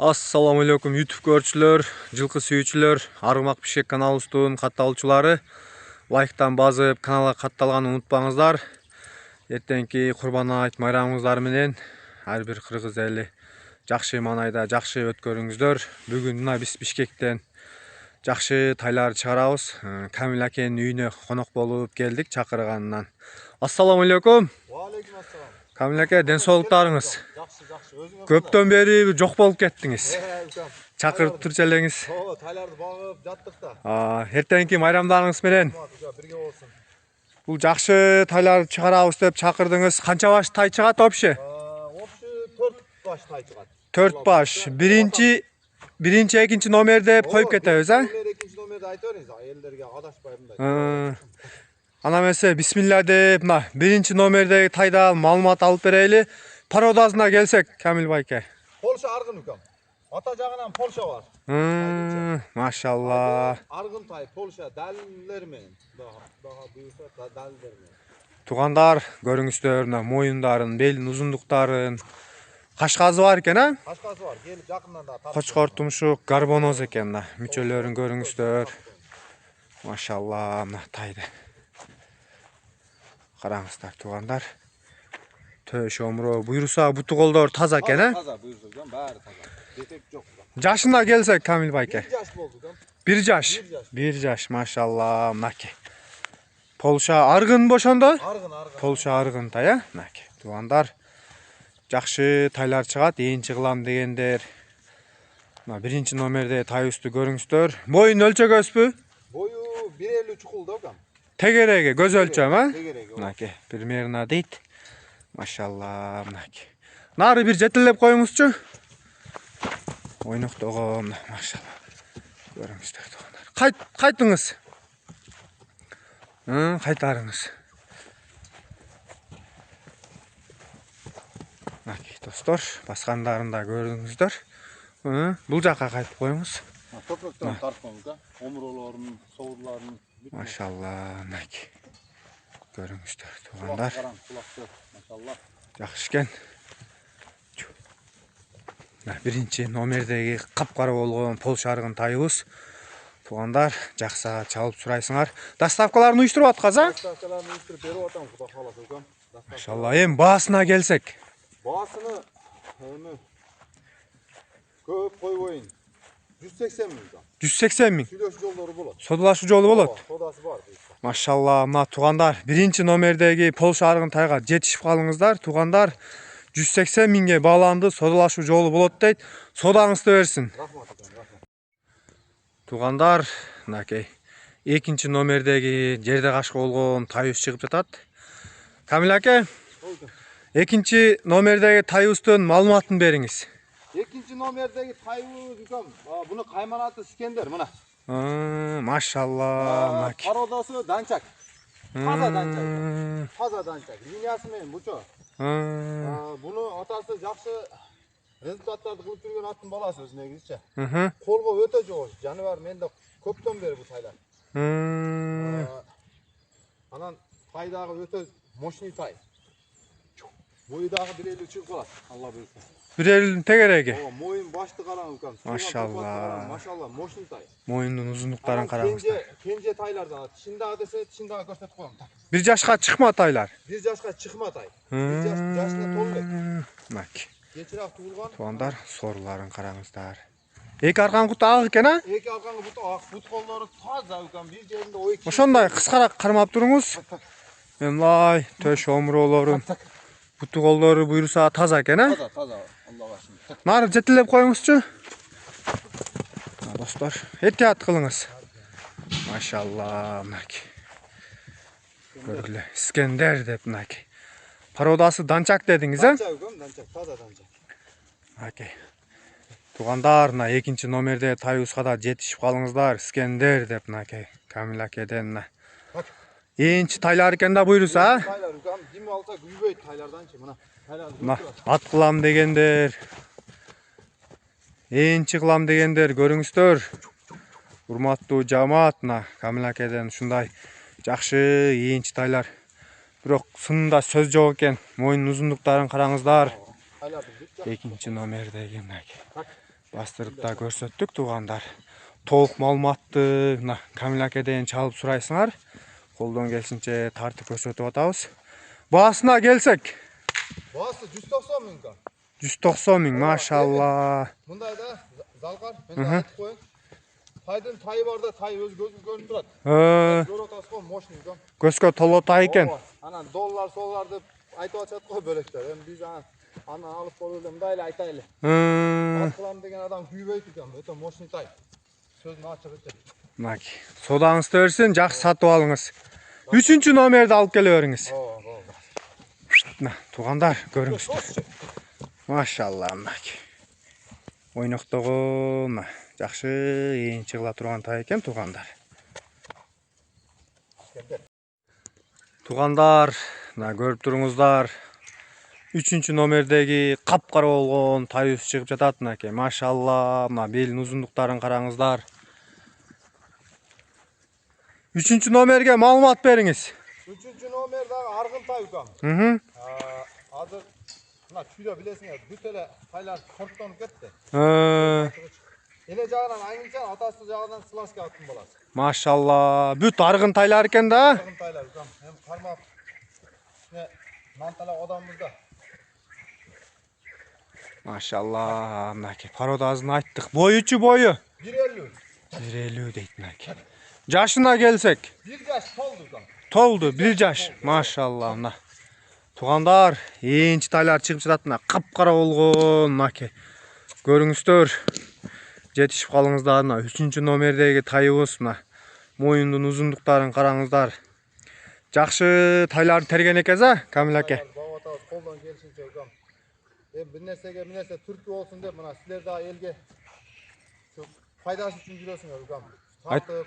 Assalamu alaikum YouTube görçülөр, жылкы сүйүүчүлөр, Аргымак Бишкек каналыбыздын катталуучулары. Лайктан басып, каналга катталганды унутпаңыздар. Эртеңки Курбан айт майрамыңыздар менен ар бир кыргыз эли жакшы маанайда жакшы өткөрүңүздөр. Бүгүн мына биз Бишкектен жакшы тайлар чыгарабыз. Камил акенин үйүнө конок болуп келдик чакырганынан. Ассаламу алейкум. Алейкум ассалам. Камил аке, ден соолуктарыңыз? Жакшы. Көптөн бери жок болуп кеттиңиз. Чакырып турчу элеңиз. Тайларды багып жаттык да. Эртеңки майрамдарыңыз менен. Бирге болсун. Бул жакшы тайларды чыгарабыз деп чакырдыңыз. Канча баш тай чыгат вообще? Вообще 4 баш тай чыгат. 4 баш. Биринчи, экинчи номер деп коюп кетебиз, Экинчи номерди айтып бериңиз, элдерге адашпайм мындай. Ана эмесе бисмилла деп мына биринчи номердеги тайдан маалымат алып берели. Пародасына келсек, Камил байке. Полша аргын укам. Ата жагынан Полша бар. Машалла. Аргын тай, Полша далилер менен. Дага буюрса далилер менен. Тугандар, көрүңүздөр, мына моюндарын, белин узундуктарын. Кашказы бар экен, Кашказы бар. Келип жакындан да тап. Кочкор тумшук, гарбоноз экен мына. Мүчөлөрүн көрүңүздөр. Машалла, мына тайды. Караңыздар тугандар. Төш омро, буйруса буту колдор таза экен, Таза буйруса баары таза. Детек жок. Жашына келсек, Камил байке. 1 жаш болду укам. 1 жаш. 1 жаш, машалла, мынаки. Полша аргын бошондо? Аргын. Полша аргын тай, мынаки. Тугандар, жакшы тайлар чыгат, ээнчи кылам дегендер. Мына биринчи номерде тайыбызды көрүңүздөр. Боюн өлчөгөзбү? Бою 1,50 чукул да укам. Тегереги көз өлчөм, Тегереги. Мынаки, примерно дейт. Машалла, мынаки. Нары бир жетелеп коюңузчу. Ойноктогон, машалла. Көрүңүздөр тугандар. Кайтыңыз. Кайтарыңыз. Мынаки достор, баскандарын да көрүңүздөр. Бул жака кайтып коюңуз. Топурактан тарткан да. Омролорун, соурларын. Машалла, мынаки. Көрүңүздөр тугандар. Кулакты, машалла. Жакшы экен. Биринчи номердеги капкара болгон Полша аргын тайыбыз. Тугандар, жакса чалып сурайсыңар. Доставкаларын уюштуруп аткансыз, Доставкаларын уюштуруп берип атам, Кудай кааласа укам. Машалла, эми баасына келсек. Баасыны эми көп койбойын. 180 миң укам. 180 миң. Сүйлөшүү жолдору болот. Содулашуу жолу болот. Содасы бар. Машалла, мына тугандар, биринчи номердеги Полша аргын тайга жетишип калыңыздар. Тугандар, 180 миңге бааланды, содулашуу жолу болот дейт. Содаңызды берсин. Рахмат укам, рахмат. Тугандар, мынакей экинчи номердеги жерде кашка болгон тайыбыз чыгып жатат. Камил аке, экинчи номердеги тайыбыздын маалыматын бериңиз. Экинчи номердеги тайыбыз укам, буну кайманаты Искендер мына. Машалла, мынаки. Пародасы данчак. Таза данчак. Таза данчак. Линиясы менен бучо. Буну атасы жакшы результаттарды кылып жүргөн аттын баласы өзү негизичи. Колго өтө жогош. Жаныбар менде көптөн бери бу тайлар. Анан тай дагы өтө мощный тай. Бою дагы 1,50 чыгып калат. Алла буйрса. 1,50 тегереги. Моюн башты караң укам. Машалла. Машалла, мощный тай. Моюндун узундуктарын караңыздар. Кенже тайлардан тишиндагы десе тишиндагы көрсөтүп коем. 1 жашка чыкма тайлар. 1 жашка чыкма тай. 1 жашына толу элек. Мынаки. Кечирээк туулган. Тугандар, сорларын караңыздар. Эки аркан кут ак экен, Эки аркаңы бут ак, бут колдору таза укам. Бир жеринде ой. Ошондой кыскараак кармап туруңуз. Мындай төш омролорун, буту колдору буйруса таза экен, Таза, Аллага шүкүр. Нары жетелеп коюңузчу. Достор, этият кылыңыз. Машалла, мынаки. Көргүлө, Искендер деп мынаки. Пародасы данчак дедиңиз, Данчак укам, данчак, таза данчак. Мынаки. Тугандар, мына экинчи номерде тайыбызга да жетишип калыңыздар. Искендер деп мынаки. Камил акеден мына. Ээнчи тайлар экен да буйруса, Тайлар укам, дим алса күйбөйт тайларданчы мына. Мына ат кылам дегендер, ээнчи кылам дегендер көрүңүздөр. Урматтуу жамаат, мына Камил акеден ушундай жакшы ээнчи тайлар. Бирок сынында сөз жок экен. Моюнун узундуктарын караңыздар. Экинчи номердеги мынаки. Бастырып да көрсөттүк туугандар. Толук маалыматты мына Камил акеден чалып сурайсыңар. Колдон келишинче тартып көрсөтүп атабыз. Баасына келсек. Баасы 190 миң кам. 190 миң, машалла. Мындай да залкар, мен айтып коеюн. Тайдын тайы бар да, тай өз көзү көрүнүп турат. Көрүп атасыз го, мощный кам. Көзгө толо тай экен. Анан доллар, соллар деп айтып атышат го бөлөктөр. Эми биз анан алып болуп эле мындай эле айтайлы. Бат кылам деген адам күйбөйт экен, өтө мощный тай. Сөзүн ачык экен. Мына содаңызды берсин, жакшы сатып алыңыз. 3-чү номерди алып келе бериңиз. Мына туугандар, көрүңүз. Машалла, мына. Ойноктогон, жакшы ээн чыгыла турган тай экен туугандар. Туугандар, мына көрүп туруңуздар. 3-чү номердеги капкара болгон тайыбыз чыгып жатат мынакей. Машалла, мына белин узундуктарын караңыздар. 3-чү номерге маалымат бериңиз. 3-чү номер дагы аргын тай укам. Азыр мына чүйдө билесиңер, бүт эле тайлар корктонуп кетти. Эне жагынан айнымча, атасы жагынан сласка аттын баласы. Машалла, бүт аргын тайлар экен да. Аргын тайлар укам. Эми кармап мантала одамбызда. Машалла, мынакей породазын айттык. Бойучу бою 1.50. 1.50 дейт мынакей. Жашына келсек. 1 жаш толду укам. Толду, 1 жаш. Машалла, мына. Туугандар, ээнчи тайлар чыгып жатат мына. Капкара болгон мынакей. Көрүңүздөр. Жетишип калыңыздар мына 3-чү номердеги тайыбыз мына. Моюндун узундуктарын караңыздар. Жакшы тайларды терген экенсиз, Камил аке. Колдон келишинче укам. Бир нерсеге түрткү болсун деп мына силер дагы элге пайдасы үчүн жүрөсүңөр укам. Тартып,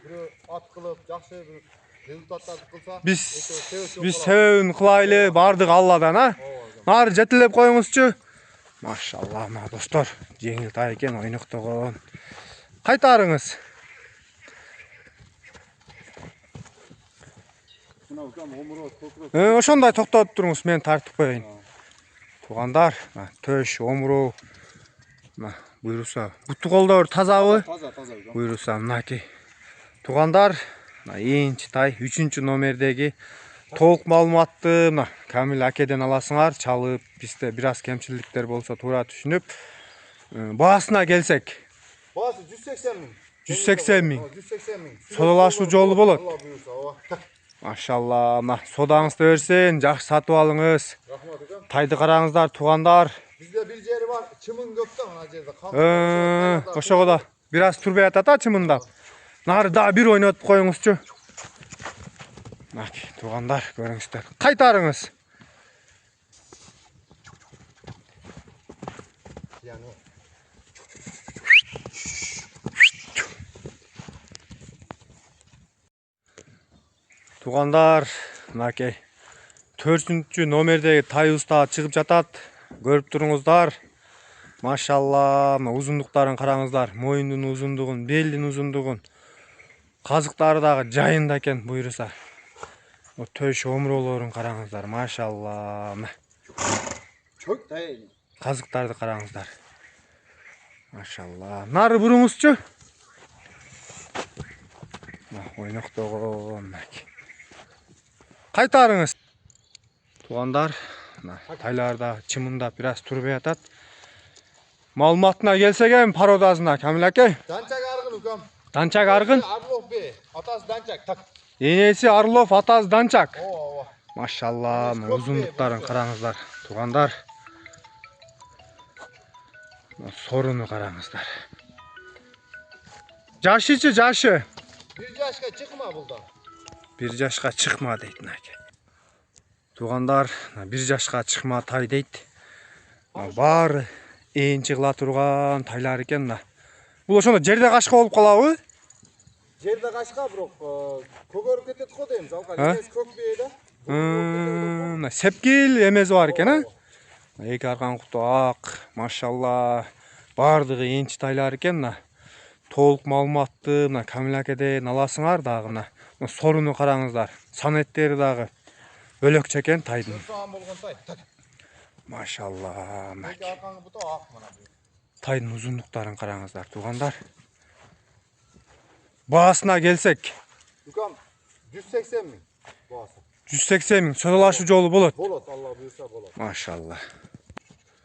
бирөө ат кылып, жакшы бир результаттарды кылса, биз себебин кылайлы, бардыгы Алладан, а? Нары жетелеп коюңузчу. Машалла, мына достор, жеңил тай экен, ойноктогон. Кайтарыңыз. Мына укам омуроо токурот. Ошондой токтотуп туруңуз, мен тартып коеюн. Туугандар, төш, омуроо, буйруса, буту колдор тазабы? Таза. Буйруса, мынакей. Туугандар, ээнчи тай 3-чү номердеги толук маалыматты мына Камил акеден аласыңар, чалып, бизде бир аз кемчиликтер болсо туура түшүнүп. Баасына келсек. Баасы 180 миң. 180 миң. 180 миң. Содалашуу жолу болот. Алла буйруса, ооба. Машалла, мына содаңызды берсин, жакшы сатып алыңыз. Рахмат укам. Тайды караңыздар, туугандар. Бизде бир жери бар, чымын көп да мына жерде. Ошого да бир аз турбай атат, чымындап. Нары да бир ойнотуп коюңузчу. Мынакей, туугандар, көрүңүздөр. Кайтарыңыз. Туугандар, мынакей 4-чү номердеги тайыбыз да чыгып жатат. Көрүп туруңуздар. Машалла, мына узундуктарын караңыздар. Моюндун узундугун, белдин узундугун. Казыктары дагы жайында экен буйруса. Төш омуроолорун караңыздар. Машалла. Чөк тай. Казыктарды караңыздар. Машалла. Нары буруңузчу. Ойноктогон. Кайтарыңыз. Туугандар, тайларда чымындап бир аз турбай атат. Маалыматына келсек эми породасына, Камил аке. Данчак аргын укам. Данчак аргын. Орлов бе, атасы Данчак. Так. Энеси Орлов, атасы Данчак. Ооба. Машалла, узундуктарын караңыздар. Туугандар. Соруну караңыздар. Жашычы, жашы. 1 жашка чыкма булда. 1 жашка чыкма дейт мынакей. Туугандар, 1 жашка чыкма тай дейт. Баары ээнчи кыла турган тайлар экен мына. Бул ошондо жерде кашка болуп калабы? Жерде кашка, бирок көгөрүп кетет го дейм. Жалка эмес көк бейде. Мына сепкил эмеси бар экен, а? Эки аркан куту ак, машалла. Бардыгы ээнчи тайлар экен мына. Толук маалыматты мына Камил акеден аласыңар дагы мына. Соруну караңыздар. Санеттери дагы бөлөкчө экен тайдын. Соған болгон тай. Так. Машалла. Эки аркаңы буту ак мына. Tayдын uzunluktарын karаңızlar tuğanlar. Bağısına gelsek. Ukam 180 min bağısı. 180 min sodalaşуу жолу болот. Bolot, Allah buyursa bolot. Maşallah.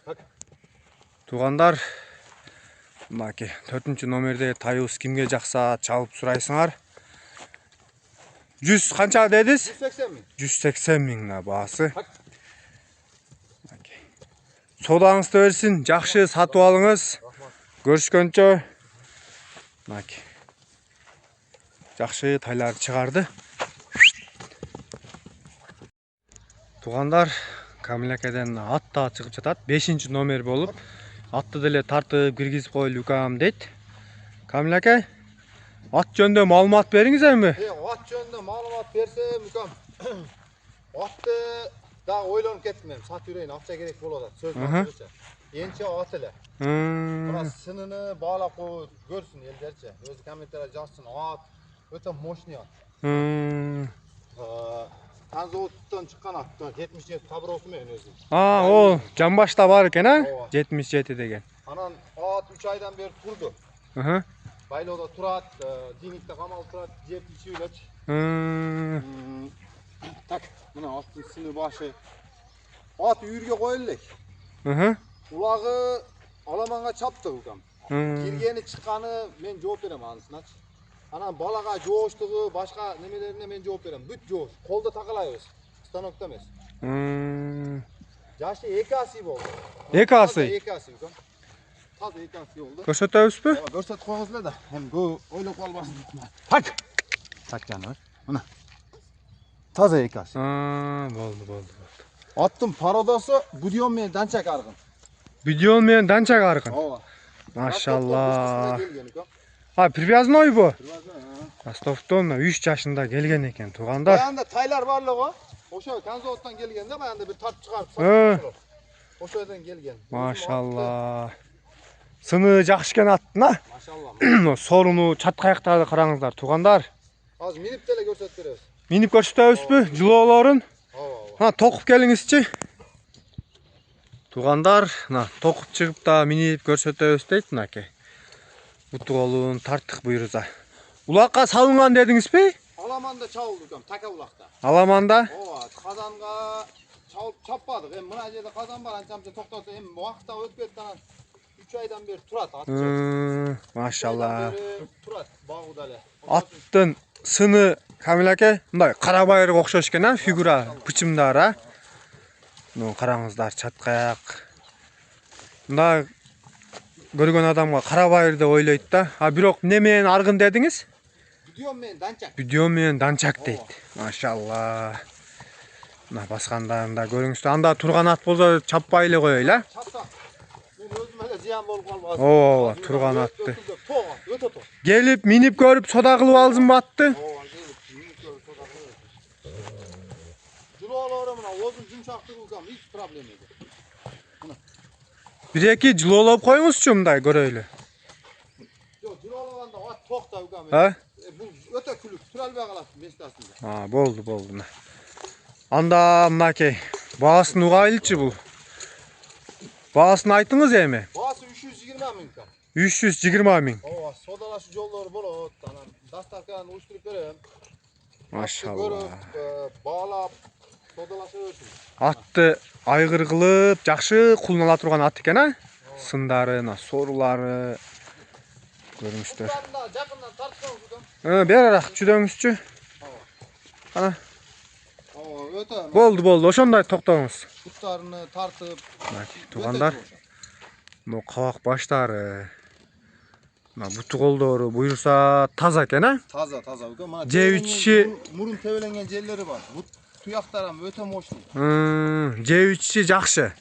Hadi. Tuğanlar, maki 4-cü номерде тайыбыз kimge jaksa çalıp surayсыңар. 100 kança dediniz? 180 min. 180 min bağısı. Hadi. Sodаңызды берсин, жакшы сатып алыңыз. Görüşkөнчө. Maki. Жакшы тайлар чыгарды. Тугандар, Камилакеден ат да чыгып жатат. 5-ci номер болуп, атты деле тартып киргизип коелу укам дейт. Камилаке, ат жөнүндө маалымат бериңиз эми. At жөнүндө маалымат берсем, ukam. Atты да ойлонуп кеттим мен. Сатып жүрөйүн, акча керек болуп атат. Сөз айтчы. Энче ат эле. Мына сынını баалап коюп көрсүн элдерчи. Өзү комментарий жазсын. Ат өтө мощный ат. Танзоуттан чыккан ат. 77 табыросу менен өзү. О, Жамбашта бар экен, а? 77 деген. Анан ат 3 айдан бери турду. Байлоодо турат, диникте камалып турат, жеп ичип элечи. Так, мына аттын сыны башы. Ат үйүргө коелу элек. Улагы аламанга чапты укам. Киргени чыкканы мен жооп берем анысыначы. Анан балага жооштугу, башка немелерине мен жооп берем. Бүт жоош, колдо такалайбыз. Станокто эмес. Жашы 2 аси болду. 2 аси? 2 аси укам. Таза 2 аси болду. Көрсөтөбүзбү? Көрсөтүп коюңуз эле да. Эми көп ойлоп калбасын. Так. Так жаным. Мына. Таза 2 аси. Болду. Аттын пародасы будион менен данчак аргын. Будион менен данчак аргын. Ооба. Машалла. Привязной бу? Ростовдон 3 жашында келген экен туугандар. Баягында тайлар бар эле го. Ошо Канзоодтон келгенде баягында бир тартып чыгарып. Ошодон келген. Машалла. Сыны жакшы экен аттын, а? Машалла. Соруну, чаткаяктарды караңыздар туугандар. Азыр минип деле көрсөтүп беребиз. Минип көрсөтөбүзбү? Жылоолорун. Токуп келиңизчи. Туугандар, токуп чыгып да минип көрсөтөбүз дейт мынакей. Утуголун тарттык буйруза. Улакка салынган дедиңизби? Аламанда чабылды укам, така улакта. Аламанда? Ооба, казанга чаппадык. Эми мына жерде казан бар, анча-мынча токтосо, эми убакыт да өтүп кетти анан 3 айдан бери турат ат. Машалла. Турат, багуда эле. Аттын сыны Камилаке, мындай кара байырга окшош экен, а? Фигура, бычымдары, а? Караңыздар, чаткаяк. Мындай көргөн адамга кара байыр деп ойлойт да. Бирок эмне менен аргын дедиңиз? Будион менен данчак. Будион менен данчак дейт. Машалла. Мына баскандарында көрүңүздөр. Анда турган ат болсо чаппай эле коелу, а? Чапса. Мен өзүм эле зыян болуп калбасын. Ооба, турган атты. Өтө тоо. Келип минип көрүп сода кылып алсынбы атты? Ооба, келип минип көрүп сода кылып. Жылоолору мына озун жумшактыгы укам, эч проблема жок. Бир-эки жылоолоп коюңузчу мындай көрөйлү. Жок, жылоолаганда ат токта укам. Бул өтө күлүп, тура албай калат местасында. Болду. Анда мынакей, баасын угайлычы бул. Баасын айтыңыз эми. Баасы 320 миң укам. 320 миң. Ооба, содалашуу жолдору болот. Анан доставканы уюштуруп берем. Машалла. Баалап, содалаша берсин. Атты айгыр кылып, жакшы кулуна турган ат экен, а? Сындары, сорулары көрүңүздөр. Жакындан тартсаңыз укам. Берарак чүдөңүзчү. Ана. Өтө. Болду, ошондой токтоңуз. Буттарыны тартып. Туугандар. Мына кабак баштары. Мына буту колдору буйруса таза экен, а? Таза укам. Мына же ичи мурун тебеленген жерлери бар. Бут туяктар ham өтө мощный. Же ичи жакшы.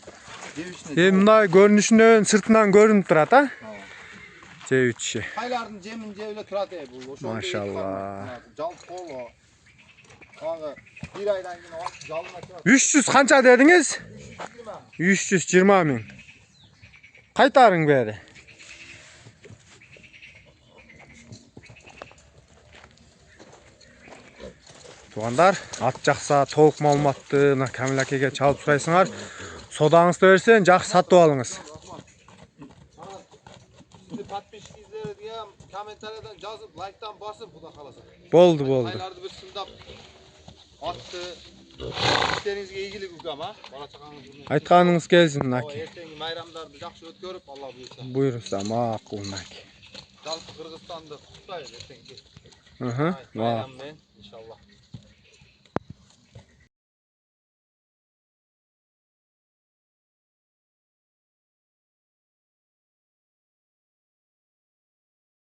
Мындай көрүнүшүнөн сыртынан көрүнүп турат, а? Же ичи. Тайлардын жемин жеп эле турат бул. Ошол. Машалла. Жалп коло. Ага 1 айдан кийин ат жалына турат. 300 канча дедиңиз? 320 миң. Кайтарың бери. Туугандар, ат жакса толук маалыматты мына Камилакеге чалып сурайсыңар. Содаңызды берсен жакшы сатып алыңыз. подписчикingizlarga ham kommentariyadan yozib, like'dan bosib, xudo xolasa. Bo'ldi. Aylarni bir sundab otdi. İşleringizga egilik ukam ha. Bola chaqangiz bilan. Aytganingiz kelsin aka. Ertangi bayramlarni yaxshi o'tkazib, Alloh buyursa. Buyursa ma'qul aka. Jalpi Qirg'izistonda qutlaymiz ertangi. Va Bayram bilan inshaalloh.